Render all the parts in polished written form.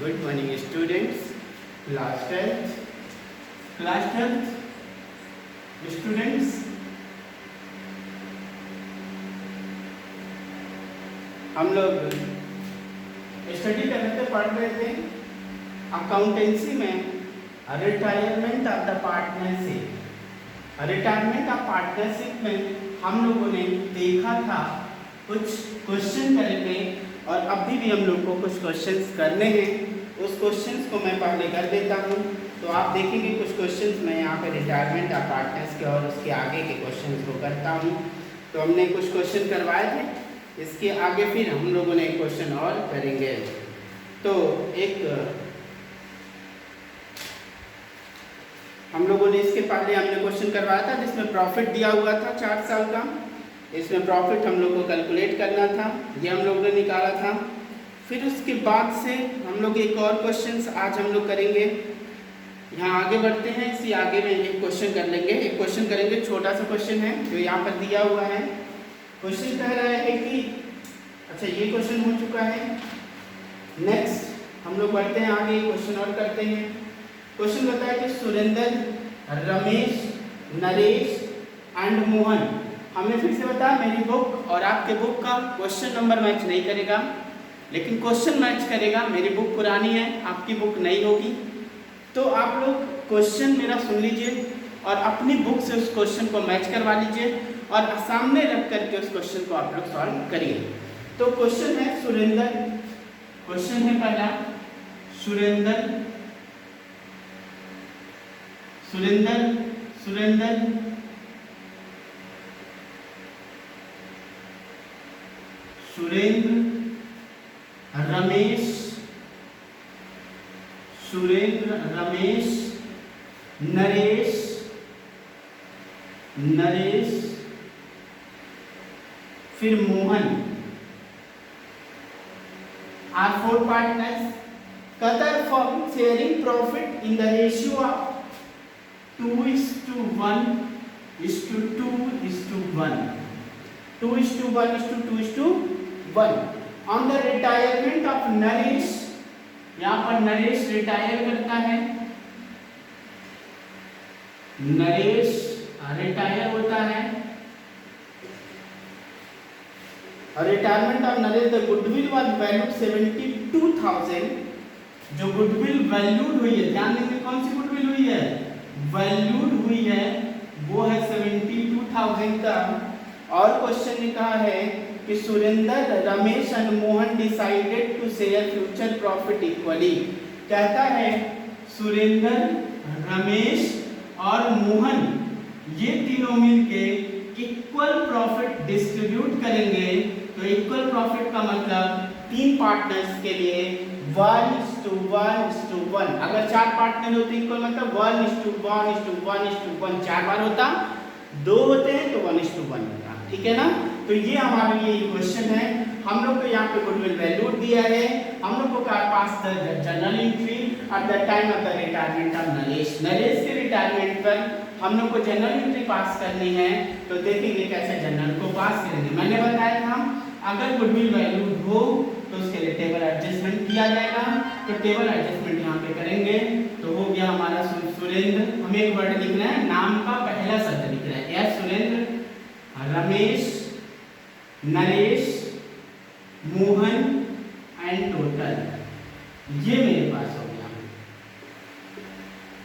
Good morning students. Class 10th students. हम लोग study कर रहे थे, पढ़ रहे थे अकाउंटेंसी में retirement of the partnership. Retirement of partnership में हम लोगों ने देखा था कुछ क्वेश्चन करे थे और अभी भी हम लोग को कुछ क्वेश्चंस करने हैं। उस क्वेश्चंस को मैं पहले कर देता हूँ तो आप देखेंगे कुछ क्वेश्चंस मैं यहाँ पे रिटायरमेंट ऑफ पार्टनर्स के और उसके आगे के क्वेश्चंस को करता हूँ। तो हमने कुछ क्वेश्चन करवाए थे, इसके आगे फिर हम लोगों ने एक क्वेश्चन और करेंगे। तो एक हम लोगों ने इसके पहले हमने क्वेश्चन करवाया था जिसमें प्रॉफिट दिया हुआ था 4 साल का। इसमें प्रॉफिट हम लोग को कैलकुलेट करना था, ये हम लोग ने निकाला था। फिर उसके बाद से हम लोग एक और क्वेश्चन आज हम लोग करेंगे। यहाँ आगे बढ़ते हैं, इसी आगे में एक क्वेश्चन कर लेंगे। एक क्वेश्चन करेंगे, छोटा सा क्वेश्चन है जो यहाँ पर दिया हुआ है। क्वेश्चन कह रहा है कि अच्छा ये क्वेश्चन हो चुका है। नेक्स्ट हम लोग बढ़ते हैं आगे, क्वेश्चन और करते हैं। क्वेश्चन बताया कि सुरेंद्र, रमेश, नरेश एंड मोहन। हमने फिर से बताया मेरी बुक और आपके बुक का क्वेश्चन नंबर मैच नहीं करेगा, लेकिन क्वेश्चन मैच करेगा। मेरी बुक पुरानी है, आपकी बुक नई होगी। तो आप लोग क्वेश्चन मेरा सुन लीजिए और अपनी बुक से उस क्वेश्चन को मैच करवा लीजिए और सामने रख करके उस क्वेश्चन को आप लोग सॉल्व करिए। तो क्वेश्चन है सुरेंद्र, क्वेश्चन है पहला सुरेंद्र सुरेंद्र सुरेंद्र सुरेंद्र रमेश, सुरेंद्र रमेश, नरेश नरेश फिर Mohan are 4 partners. Qatar firm sharing profit in the ratio of 2:1:2:1. 2:1:2:1. On the retirement of Naresh, यहाँ पर नरेश रिटायर करता है, नरेश रिटायर होता है और retirement of Naresh the goodwill was valued 72,000। जो गुडविल वैल्यूड हुई है, ध्यान देंगे कौन सी गुडविल हुई है, वैल्यूड हुई है, वो है 72,000 का। और क्वेश्चन ने कहा है कि Surendra, Ramesh and Mohan decided to share future profit equally. कहता है सुरेंद्र, रमेश और मोहन ये तीनों मिलके इक्वल प्रॉफिट डिस्ट्रीब्यूट करेंगे। तो इक्वल प्रॉफिट का मतलब 3 पार्टनर्स के लिए 1:1:1। अगर 4 पार्टनर होते इक्वल मतलब 1:1:1:1 4 बार होता, 2 होते हैं तो 1:1 होता। ठीक है ना। तो ये हमारे लिए क्वेश्चन है। हम लोग को यहाँ पे गुडविल वैल्यूड दिया है। हम लोग को pass the general entry at the time of the retirement of Naresh. Naresh के रिटायरमेंट पर हम लोग को जनरल एंट्री पास करनी है। तो देखेंगे कैसे जनरल को पास करेंगे। मैंने बताया था अगर गुडविल वैल्यूड हो तो उसके लिए टेबल एडजस्टमेंट किया जाएगा। तो टेबल एडजस्टमेंट यहाँ पे करेंगे तो हो गया हमारा सुरेंद्र। हमें एक वर्ड लिखना है, नाम का पहला शब्द लिखना है। यह सुरेंद्र, रमेश, नरेश, मोहन एंड टोटल। ये मेरे पास हो गया।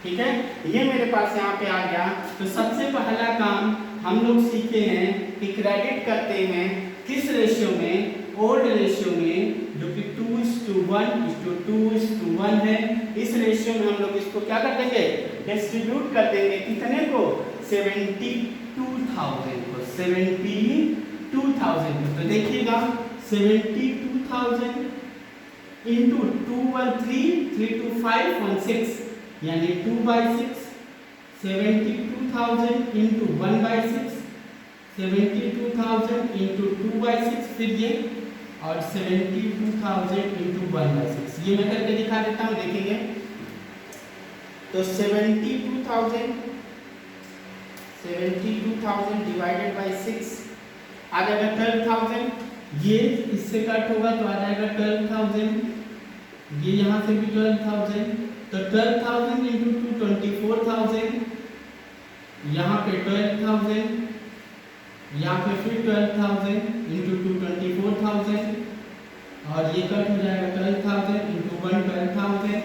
ठीक है, ये मेरे पास यहाँ पे आ गया। तो सबसे पहला काम हम लोग सीखे हैं कि क्रेडिट करते हैं किस रेशियो में, ओल्ड रेशियो में, जो कि 2:1:2:1 है। इस रेशियो में हम लोग इसको क्या कर देंगे, डिस्ट्रीब्यूट कर देंगे। कितने को, 72,000 को, 72,000 को। तो देखिएगा 72,000 इंटू 213 325 16 यानी 2/6। 72,000 इंटू 1/6, 72,000 इंटू 2/6 फिर ये, और 72,000 इंटू 1/6। ये मैं करके दिखा देता हूँ, देखेंगे। तो 72,000 डिवाइडेड बाई 6 आ जाएगा 12,000। ये इससे कट होगा तो आ जाएगा 12,000 ये यहाँ से भी 12,000, तो 12,000 इंटू 2 24,000, यहाँ पे 12,000, यहाँ पे फिर 12,000 इंटू 2 24,000, और ये कट हो जाएगा 12,000 इंटू 1 12,000।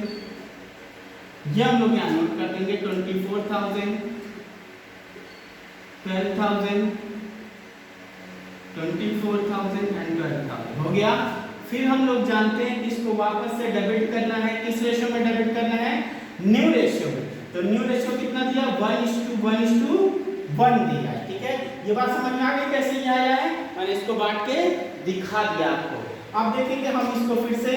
ये हम लोग यहाँ नोट कर देंगे 24,000, 12,000, 24,000 एंड 12,000 हो गया। फिर हम लोग जानते हैं इसको वापस से डेबिट करना है, किस रेशियो में डेबिट करना है, न्यू रेशियो में। तो न्यू रेशियो कितना दिया, 1:1:1 दिया है, ठीक है। ये बात समझ में आ गई कैसे ये आया है, मैंने इसको बांट के दिखा दिया आपको। अब देखेंगे हम इसको फिर से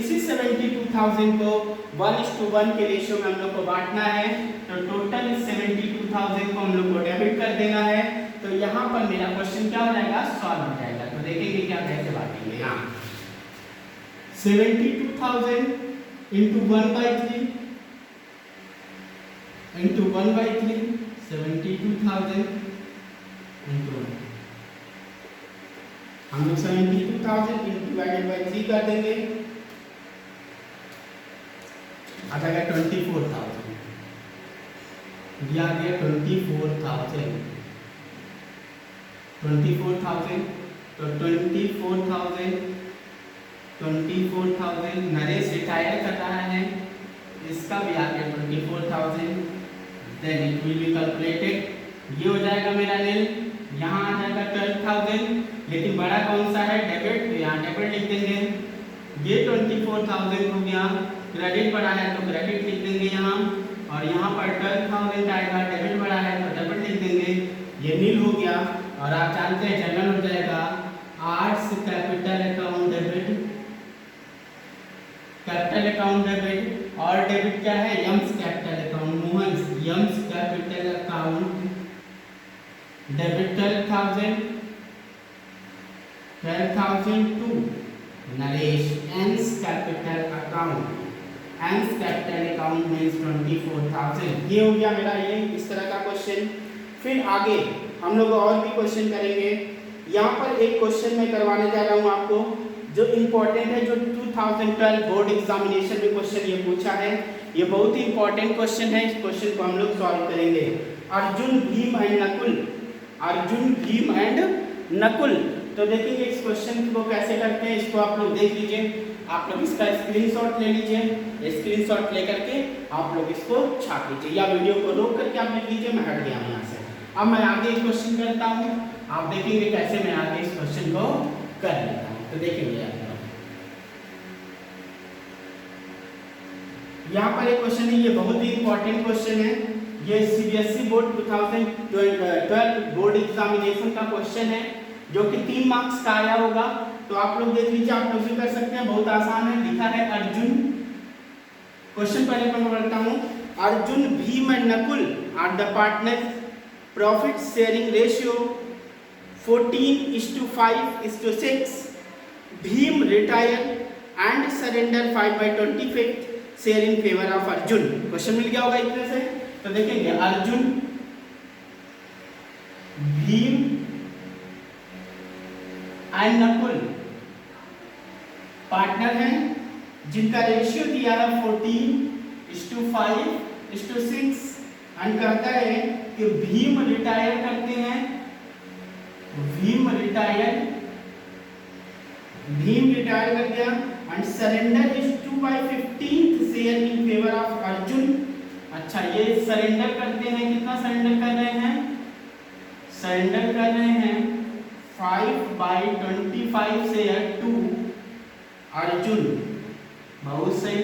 इसी 72,000 को 1:1 के रेशियो में हम लोग को बांटना है। तो टोटल 72,000 को हम लोग को डेबिट कर देना है। तो यहाँ पर मेरा क्वेश्चन क्या हो जाएगा, सॉल्व हो जाएगा। तो देखेंगे क्या कैसे बांटेंगे। यहाँ 72,000 इंटू 1/3 इंटू 1/3 72,000 इंटू हम लोग 72,000 डिवाइडेड बाय 3 कर देंगे, आ जाएगा 24,000, दिया गया 24,000, 24,000। तो 24,000 नरेश रिटायर कर रहा है, इसका भी आ गया 24,000, then it will be calculated. ये हो जाएगा मेरा नील, यहाँ आ जाएगा 12,000, लेकिन बड़ा कौन सा है, डेबिट, तो यहाँ डेबिट लिख देंगे। ये 24,000 हो गया, क्रेडिट बड़ा है तो क्रेडिट लिख देंगे यहाँ, और यहाँ पर 12,000 आएगा, डेबिट बड़ा है तो डेबिट लिख देंगे। ये नील हो गया, और आप जानते हैं जनरल हो जाएगा arts capital account debit, capital account debit, और डेबिट क्या है, M's capital account, Mohan M's capital account debit 12,000 to Naresh N's capital account, N's capital account means 24,000। ये हो गया मेरा ये इस तरह का क्वेश्चन। फिर आगे हम लोग और भी क्वेश्चन करेंगे। यहाँ पर एक क्वेश्चन मैं करवाने जा रहा हूँ आपको जो इम्पोर्टेंट है, जो 2012 बोर्ड एग्जामिनेशन में क्वेश्चन ये पूछा है। ये बहुत ही इम्पोर्टेंट क्वेश्चन है, इस क्वेश्चन को हम लोग सॉल्व करेंगे। Arjun Bhim and Nakul, Arjun Bhim and Nakul. तो देखेंगे इस क्वेश्चन को कैसे करते हैं, इसको आप लोग देख लीजिए। आप लोग इसका स्क्रीनशॉट ले लीजिए, स्क्रीनशॉट लेकर के आप लोग इसको छाप लीजिए, या वीडियो को रोक करके आप लिख लीजिए। मैं हट गया हूँ यहाँ से। अब मैं आगे एक क्वेश्चन करता हूँ, आप देखेंगे कैसे मैं आगे इस क्वेश्चन को कर लेता हूँ। तो देखेंगे आप यहाँ पर एक क्वेश्चन है, ये बहुत ही इंपॉर्टेंट क्वेश्चन है। ये सीबीएसई बोर्ड 2012 बोर्ड एग्जामिनेशन का क्वेश्चन है, जो कि 3 मार्क्स का आया होगा। तो आप लोग देख लीजिए, आप लोग भी कर सकते हैं, बहुत आसान है। लिखा है अर्जुन, क्वेश्चन पहले मैं पढ़ता हूँ। Arjun Bhim and Nakul are the partner, profit sharing ratio 14:5:6, Bhim retire and surrender 5/25 share in favour of Arjun. Question मिल गया होगा इतने से। तो देखेंगे अर्जुन भीम एंड नकुल पार्टनर हैं, जिनका रेशियो दिया है 14:5:6, एंड कहता है कि भीम रिटायर करते हैं, भीम रिटायर कर गया, and surrender is 2/15 share in favour of Arjun. अच्छा, ये सरेंडर करते हैं, कितना सरेंडर कर रहे हैं, सरेंडर कर रहे हैं 5/25 शेयर टू अर्जुन। बहुत सही,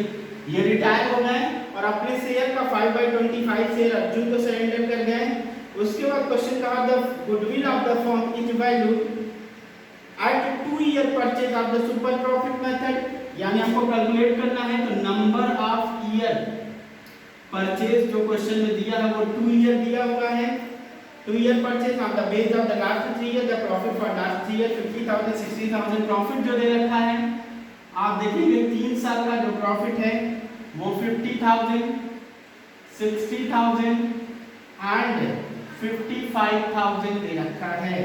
ये रिटायर हो गए और अपने शेयर का 5/25 शेयर अर्जुन को सरेंडर कर गए। उसके बाद क्वेश्चन कहा the goodwill of the firm is valued at 2 year purchase of the super profit method. यानी आपको कैलकुलेट करना है, तो नंबर ऑफ ईयर परचेज जो क्वेश्चन में दिया है वो 2 ईयर दिया हुआ है। 2 year purchase of the base of the last 3 year, the profit for last 3 year 50,000 60,000 profit जो दे रखा है। आप देखेंगे 3 साल का जो प्रॉफिट है वो 50,000 60,000 एंड 55,000 दे रखा है।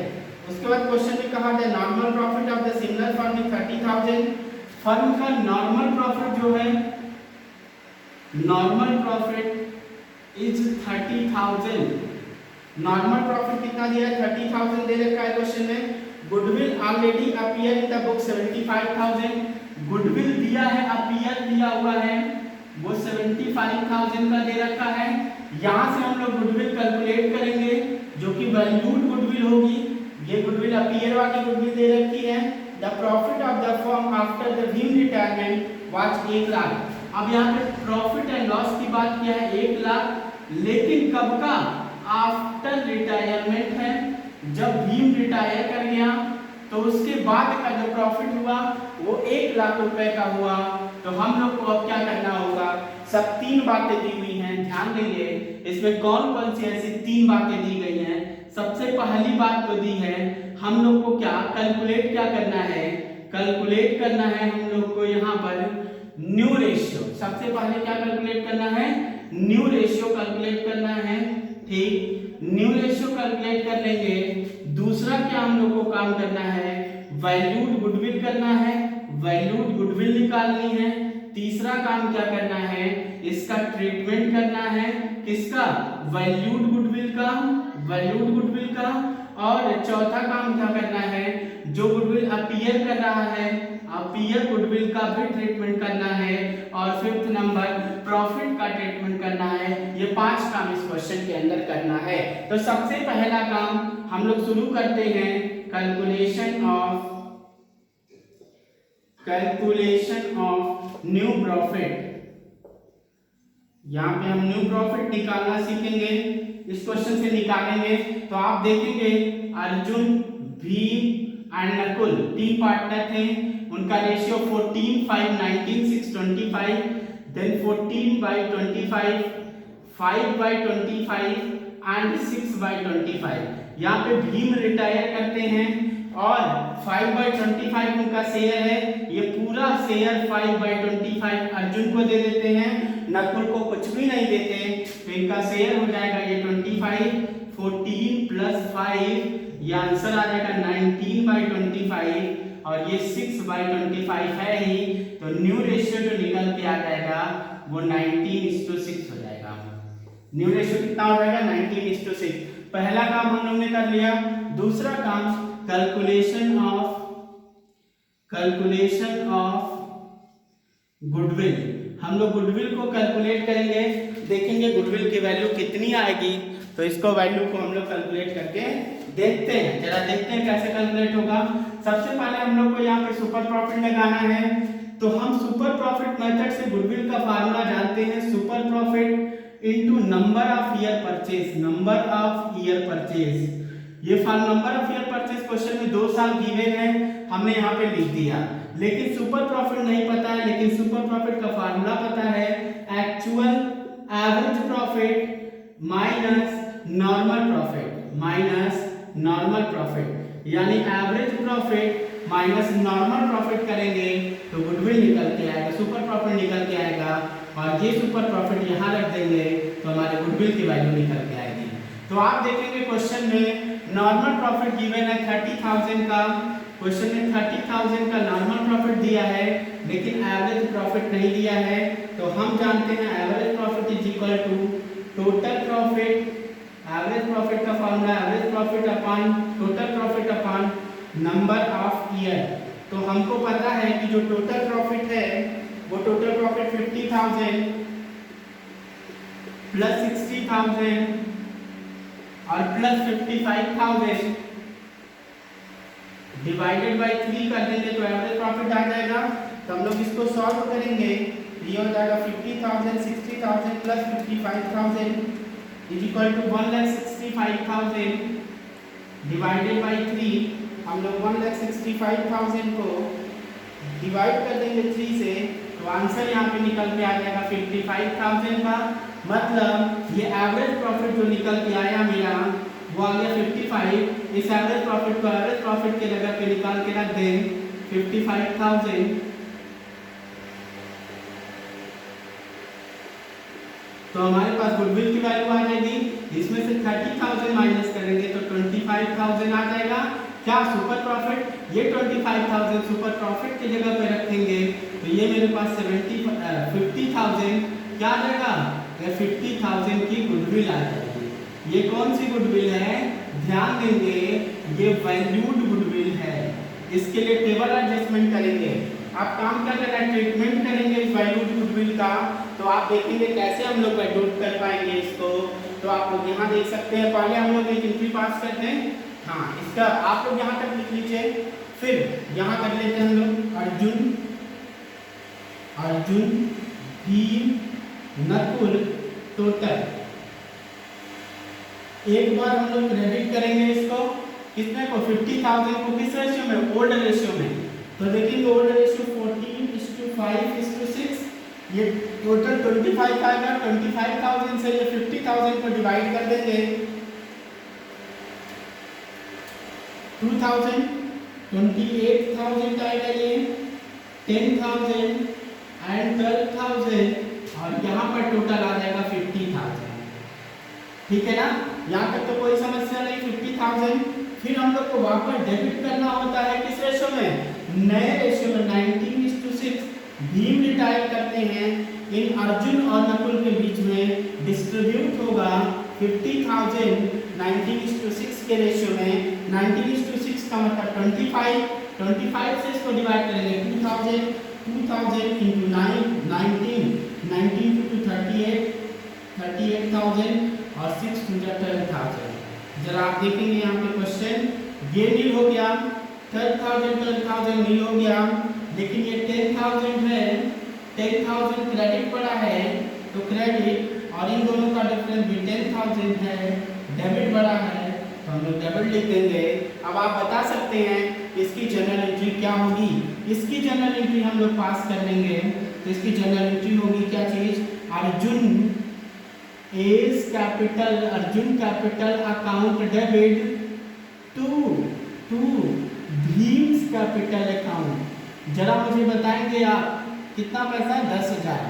उसके बाद क्वेश्चन में कहा है normal profit of the similar firm 30,000, firm का नॉर्मल प्रॉफिट जो है, normal profit is 30,000। Normal profit कितना दिया है? 30,000 दे रखा है क्वेश्चन में। Goodwill already appear in the book 75,000। Goodwill दिया है, अपीयर दिया हुआ है, वो 75,000 का दे रखा है। यहाँ से हम लोग गुडविल कैलकुलेट करेंगे जो कि वैल्यूड गुडविल होगी। ये गुडविल अपीयर वाली गुडविल दे रखी है। The profit of the firm after the Bhim retirement was 1 lakh. अब यहाँ पे प्रॉफिट एंड लॉस की बात किया है 1 लाख, लेकिन कब का? आफ्टर रिटायरमेंट है, जब भीम रिटायर कर गया तो उसके बाद का जो प्रॉफिट हुआ वो 1 लाख रुपए का हुआ। तो हम लोग को अब क्या करना होगा? सब 3 बातें दी हुई हैं, ध्यान देंगे इसमें कौन कौन सी ऐसी 3 बातें दी गई हैं। सबसे पहली बात तो दी है हम लोग को क्या कैलकुलेट क्या करना है? कैलकुलेट करना है हम लोग को यहाँ पर न्यू रेशियो। सबसे पहले क्या कैलकुलेट करना है? न्यू रेशियो कैलकुलेट करना है, ठीक। न्यू रेशियो कैलकुलेट कर लेंगे। दूसरा क्या हम लोग को काम करना है? वैल्यूड गुडविल करना है, वैल्यूड गुडविल निकालनी है। तीसरा काम क्या करना है? इसका ट्रीटमेंट करना है, किसका? वैल्यूड गुडविल का, वैल्यूड गुडविल का। और चौथा काम क्या करना है? जो गुडविल अपीयर कर रहा है, अपीयर गुडविल का भी ट्रीटमेंट करना है। और फिफ्थ नंबर प्रॉफिट का ट्रीटमेंट करना है। ये 5 काम इस क्वेश्चन के अंदर करना है। तो सबसे पहला काम हम लोग शुरू करते हैं कैलकुलेशन ऑफ न्यू प्रॉफिट। यहाँ पे हम न्यू प्रॉफिट निकालना सीखेंगे, इस क्वेश्चन से निकालेंगे। तो आप देखेंगे अर्जुन, भीम एंड नकुल 3 पार्टनर थे, उनका रेशियो 14, 5, 19, 6, 25, देन 14/25, 5/25 एंड 6/25। यहाँ पे भीम रिटायर करते हैं और 5/25 उनका शेयर है, ये पूरा शेयर 5/25 अर्जुन को दे देते हैं, नकुल को कुछ भी नहीं देते। तो इनका शेयर हो जाएगा ये 25, 14 + 5, ये आंसर आ जाएगा 19/25 और ये 6/25 है ही। तो न्यू रेशियो जो निकल के आ जाएगा वो 19:6 हो जाएगा। न्यू रेशियो कितना हो जाएगा? 19:6। पहला काम हम लोग ने कर लिया। दूसरा काम कैलकुलेशन ऑफ गुडविल। हम लोग गुडविल को कैलकुलेट करेंगे, देखेंगे गुडविल की वैल्यू कितनी आएगी। तो इसको वैल्यू को हम लोग कैलकुलेट करके देखते हैं, जरा देखते हैं कैसे कैलकुलेट होगा। सबसे पहले हम लोग को यहाँ पे सुपर प्रॉफिट लगाना है। तो हम सुपर प्रॉफिट मेथड से गुडविल का फार्मूला जानते हैं, super profit into number of year purchase, number of year purchase. ये number of year purchase question में 2 साल गिवन है, हमने यहाँ पे लिख दिया। लेकिन सुपर प्रॉफिट नहीं पता है, लेकिन सुपर प्रॉफिट का फार्मूला पता है, actual average profit minus normal profit, minus normal profit, यानी average profit minus normal profit करेंगे तो गुडविल निकल के आएगा, सुपर प्रॉफिट निकल के आएगा। और ये सुपर प्रॉफिट यहाँ रख देंगे तो हमारे गुडविल की वैल्यू निकल के आएगी। तो आप देखेंगे क्वेश्चन में नॉर्मल प्रॉफिट गिवन है 30,000 का, क्वेश्चन में 30,000 का नॉर्मल प्रॉफिट दिया है, लेकिन एवरेज प्रॉफिट नहीं दिया है। तो हम जानते हैं average profit is equal to total profit, average profit का formula average profit upon total profit upon number of year. तो हमको पता है कि जो टोटल प्रॉफिट है वो टोटल प्रॉफिट 50,000 प्लस 60,000 और प्लस 55,000 डिवाइडेड बाय 3 कर देंगे तो एवरेज प्रॉफिट आ जाएगा। तो हम लोग इसको सॉल्व करेंगे, ये हो जाएगा 50,000, 60,000 plus 55,000 is equal to 1,65,000 divided by 3। हम लोग 1,65,000 को डिवाइड कर देंगे 3 से, तो आंसर यहाँ पे निकल के आ जाएगा 55,000 का। मतलब ये एवरेज प्रॉफिट जो निकल के आया मेरा वो आ गया 55। इस एवरेज प्रॉफिट को एवरेज प्रॉफिट के जगह पे निकाल के रख दें 55,000, तो हमारे पास गुडविल की वैल्यू आ जाएगी। इसमें से 30,000 माइनस करेंगे तो 25,000 आ जाएगा। क्या सुपर प्रॉफिट? ये 25,000 सुपर प्रॉफिट की जगह पे रखेंगे ये मेरे पास 50,000 क्या आ जाएगा, 50,000 की गुडविल आ जाएगी। ये कौन सी गुडविल है, ध्यान देंगे ये वैल्यूड गुडविल है। इसके लिए टेबल एडजस्टमेंट करेंगे। आप काम क्या करना है, ट्रीटमेंट करेंगे इस वैल्यूड गुडविल का। तो आप देखेंगे कैसे हम लोग वैल्यूड कर पाएंगे इसको। तो आप लोग यहाँ देख सकते हैं, पहले हम लोग एक एंट्री पास करते हैं। हाँ, इसका आप लोग यहाँ तक लिख लीजिए। फिर यहाँ कर लेते हैं हम लोग अर्जुन भीम नकुल टोटल। एक बार हम लोग क्रेडिट करेंगे इसको, कितने को, 50,000 को किस रेशियो में, ओल्ड रेशियो में। तो देखेंगे ओल्ड रेशियो 14:5:6, ये टोटल 25 आएगा। 25,000 से ये 50,000 को डिवाइड कर देंगे 2,000, 28,000 आएगा, ये 10,000 एंड 12,000, और यहाँ पर टोटल आ जाएगा 50,000। ठीक है ना, यहाँ तक तो कोई समस्या नहीं। 50,000 फिर हम लोग को वापस डेबिट करना होता है किस रेशियो में, नए रेशियो में 19:6। भीम रिटायर करते हैं, इन अर्जुन और नकुल के बीच में डिस्ट्रीब्यूट होगा 50,000 19:6 के रेशियो में। 19:6 का मतलब 25 से इसको डिवाइड करेंगे 2,000 into 19 to 38,000 और 6 to 12,000। जरा आप देखेंगे यहाँ पे क्वेश्चन, ये नील हो गया, 12,000 नील हो गया, लेकिन ये 10,000 है, 10,000 क्रेडिट पड़ा है तो क्रेडिट, और इन दोनों का डिफरेंस भी 10,000 है, डेबिट बड़ा है तो हम लोग डेबिट लिख देंगे। अब आप बता सकते हैं इसकी जनरल एंट्री क्या होगी। इसकी जनरल एंट्री हम लोग पास कर लेंगे। तो इसकी जनरल एंट्री होगी क्या चीज, Arjun is capital, Arjun capital account debit to Bhim's capital account. जरा मुझे बताएंगे आप कितना पैसा है, 10,000।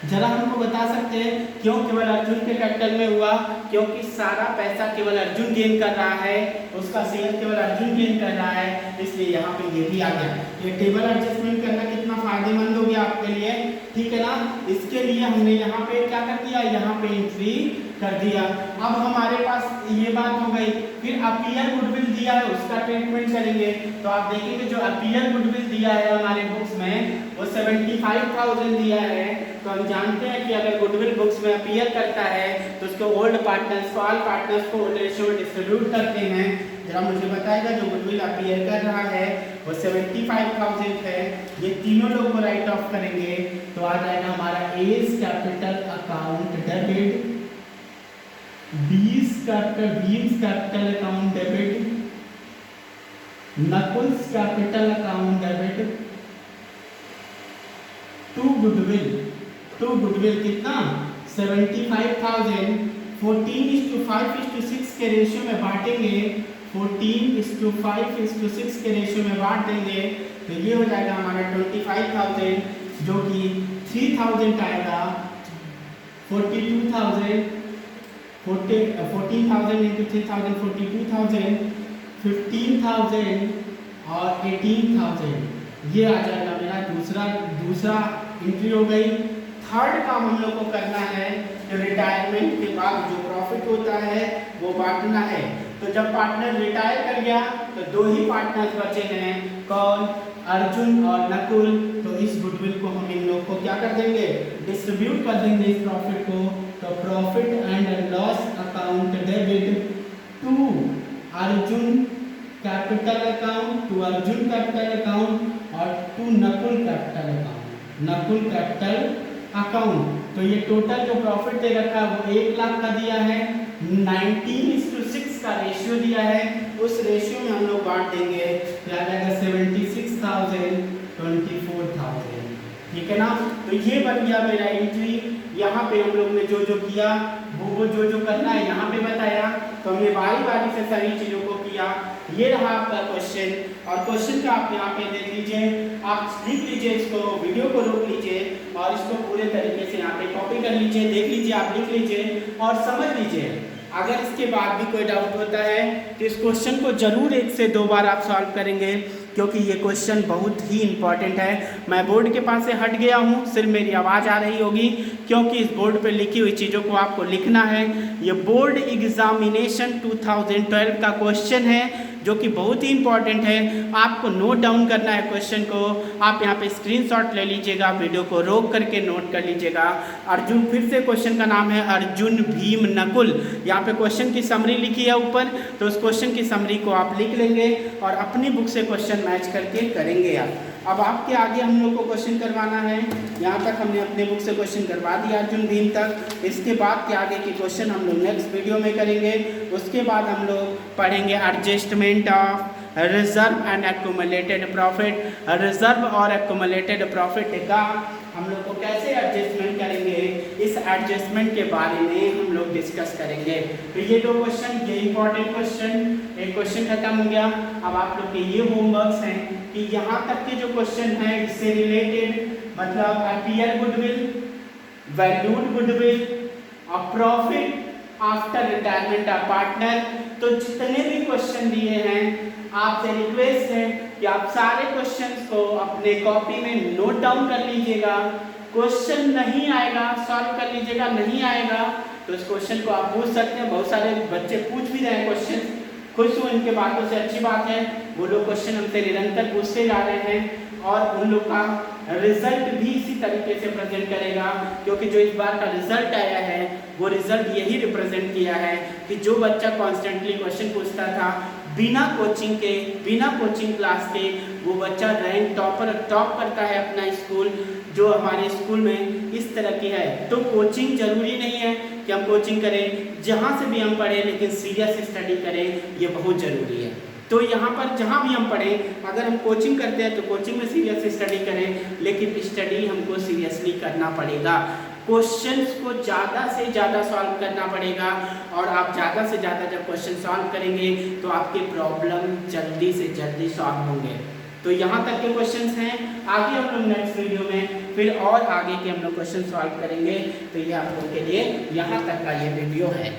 जरा हमको बता सकते हैं क्यों केवल अर्जुन के कैपिटल में हुआ, क्योंकि सारा पैसा केवल अर्जुन गेन कर रहा है, उसका शेयर केवल अर्जुन गेन कर रहा है, इसलिए यहाँ पे ये भी आ गया। ये टेबल एडजस्टमेंट करना कितना फायदेमंद हो गया आपके लिए, ठीक है ना। इसके लिए हमने यहाँ पे क्या कर दिया, यहाँ पे एंट्री कर दिया। अब हमारे पास ये बात हो गई। फिर अपीयर गुडविल दिया है, उसका ट्रीटमेंट करेंगे। तो आप देखेंगे जो अपीयर गुडविल दिया है हमारे बुक्स में वो 75,000 दिया है। तो हम जानते हैं कि अगर गुडविल बुक्स में अपीयर करता है तो उसको ओल्ड पार्टनर्स को, ऑल पार्टनर्स को ओल्ड रेशियो में डिस्ट्रीब्यूट करते हैं। जरा मुझे बताएगा जो गुडविल अपीयर कर रहा है वो 75,000 है। ये तीनों लोग को राइट ऑफ करेंगे तो आ जाएगा हमारा A's capital account debit, Bhim's capital account debit, Nakul's capital account debit, to goodwill कितना 75,000 14:5:6 के रेशियो में बांटेंगे, 14:5:6 के रेशियो में बांट देंगे तो ये हो जाएगा हमारा 25,000, जो कि 3,000 आएगा, 42,000 14,000 into 3,000 42,000, 15,000 और 18,000। ये आ जाएगा मेरा दूसरा एंट्री हो गई। थर्ड काम हम लोग को करना है, जो रिटायरमेंट के बाद जो प्रॉफिट होता है वो बांटना है। तो जब पार्टनर रिटायर कर गया तो दो ही पार्टनर्स बचे हैं, कौन, अर्जुन और नकुल। तो इस गुडविल को हम इन लोग को क्या कर देंगे, डिस्ट्रीब्यूट कर देंगे इस प्रॉफिट को। तो profit and loss account debit to Arjun capital account, to Arjun capital account और to Nakul capital account, Nakul capital account. तो ये टोटल जो प्रॉफिट दे रखा है वो 1 लाख का दिया है, 19:6 का रेशियो दिया है, उस रेशियो में हम लोग बांट देंगे तो आ जाएगा 76,000 24,000। ठीक है ना। तो ये बन गया मेरा एंट्री। यहाँ पे हम लोग ने जो जो किया वो जो करना है यहाँ पे बताया। तो हमने बारी बारी से सभी चीज़ों को किया। ये रहा आपका क्वेश्चन, और क्वेश्चन का आप यहाँ पे देख लीजिए, आप लिख लीजिए, इसको वीडियो को रोक लीजिए और इसको पूरे तरीके से यहाँ पे कॉपी कर लीजिए, देख लीजिए, आप लिख लीजिए और समझ लीजिए। अगर इसके बाद भी कोई डाउट होता है तो इस क्वेश्चन को जरूर 1 से 2 बार आप सॉल्व करेंगे। क्योंकि ये क्वेश्चन बहुत ही इंपॉर्टेंट है। मैं बोर्ड के पास से हट गया हूँ, सिर्फ मेरी आवाज़ आ रही होगी क्योंकि इस बोर्ड पर लिखी हुई चीज़ों को आपको लिखना है। ये बोर्ड एग्जामिनेशन 2012 का क्वेश्चन है जो कि बहुत ही इंपॉर्टेंट है। आपको नोट डाउन करना है क्वेश्चन को। आप यहाँ पे स्क्रीनशॉट ले लीजिएगा, वीडियो को रोक करके नोट कर लीजिएगा। अर्जुन, फिर से क्वेश्चन का नाम है अर्जुन भीम नकुल। यहाँ पे क्वेश्चन की समरी लिखी है ऊपर, तो उस क्वेश्चन की समरी को आप लिख लेंगे और अपनी बुक से क्वेश्चन मैच करके करेंगे आप। अब आपके आगे हम लोग को क्वेश्चन करवाना है। यहाँ तक हमने अपने बुक से क्वेश्चन करवा दिया अर्जुन भीम तक। इसके बाद के आगे के क्वेश्चन हम लोग नेक्स्ट वीडियो में करेंगे। उसके बाद हम लोग पढ़ेंगे adjustment of reserve and accumulated profit. Reserve और एक्यूमुलेटेड प्रॉफिट का हम लोग को कैसे एडजस्टमेंट करेंगे, इस एडजस्टमेंट के बारे में हम लोग डिस्कस करेंगे। तो ये दो क्वेश्चन, ये इंपॉर्टेंट क्वेश्चन, एक क्वेश्चन खत्म हो गया। अब आप लोग के ये होमवर्क्स हैं कि यहाँ तक के जो क्वेश्चन है इससे रिलेटेड, मतलब अपीयर गुडविल, वैल्यूड गुडविल और profit after retirement of partner, तो जितने भी क्वेश्चन दिए हैं आपसे रिक्वेस्ट है कि आप सारे क्वेश्चंस को अपने कॉपी में नोट डाउन कर लीजिएगा। क्वेश्चन नहीं आएगा सॉल्व कर लीजिएगा, नहीं आएगा तो इस क्वेश्चन को आप पूछ सकते हैं। बहुत सारे बच्चे पूछ भी रहे हैं क्वेश्चन, खुश हूँ इनके बातों से, अच्छी बात है। वो लोग क्वेश्चन हमसे निरंतर पूछते जा रहे हैं और उन लोग का रिजल्ट भी इसी तरीके से प्रेजेंट करेगा, क्योंकि जो इस बार का रिजल्ट आया है वो रिजल्ट यही रिप्रेजेंट किया है कि जो बच्चा कॉन्स्टेंटली क्वेश्चन पूछता था बिना कोचिंग के, बिना कोचिंग क्लास के, वो बच्चा रैंक टॉप करता है अपना स्कूल, जो हमारे स्कूल में इस तरह की है। तो कोचिंग जरूरी नहीं है कि हम कोचिंग करें, जहाँ से भी हम पढ़ें लेकिन सीरियस स्टडी करें, ये बहुत ज़रूरी है। तो यहाँ पर जहाँ भी हम पढ़ें, अगर हम कोचिंग करते हैं तो कोचिंग में सीरियस स्टडी करें, लेकिन स्टडी हमको सीरियसली करना पड़ेगा। क्वेश्चंस को ज़्यादा से ज़्यादा सॉल्व करना पड़ेगा और आप ज़्यादा से ज़्यादा जब क्वेश्चन सॉल्व करेंगे तो आपके प्रॉब्लम जल्दी से जल्दी सॉल्व होंगे। तो यहाँ तक के क्वेश्चंस हैं। आगे हम लोग नेक्स्ट वीडियो में फिर और आगे के हम लोग क्वेश्चन सॉल्व करेंगे। तो ये आप लोगों के लिए यहाँ तक का ये वीडियो है।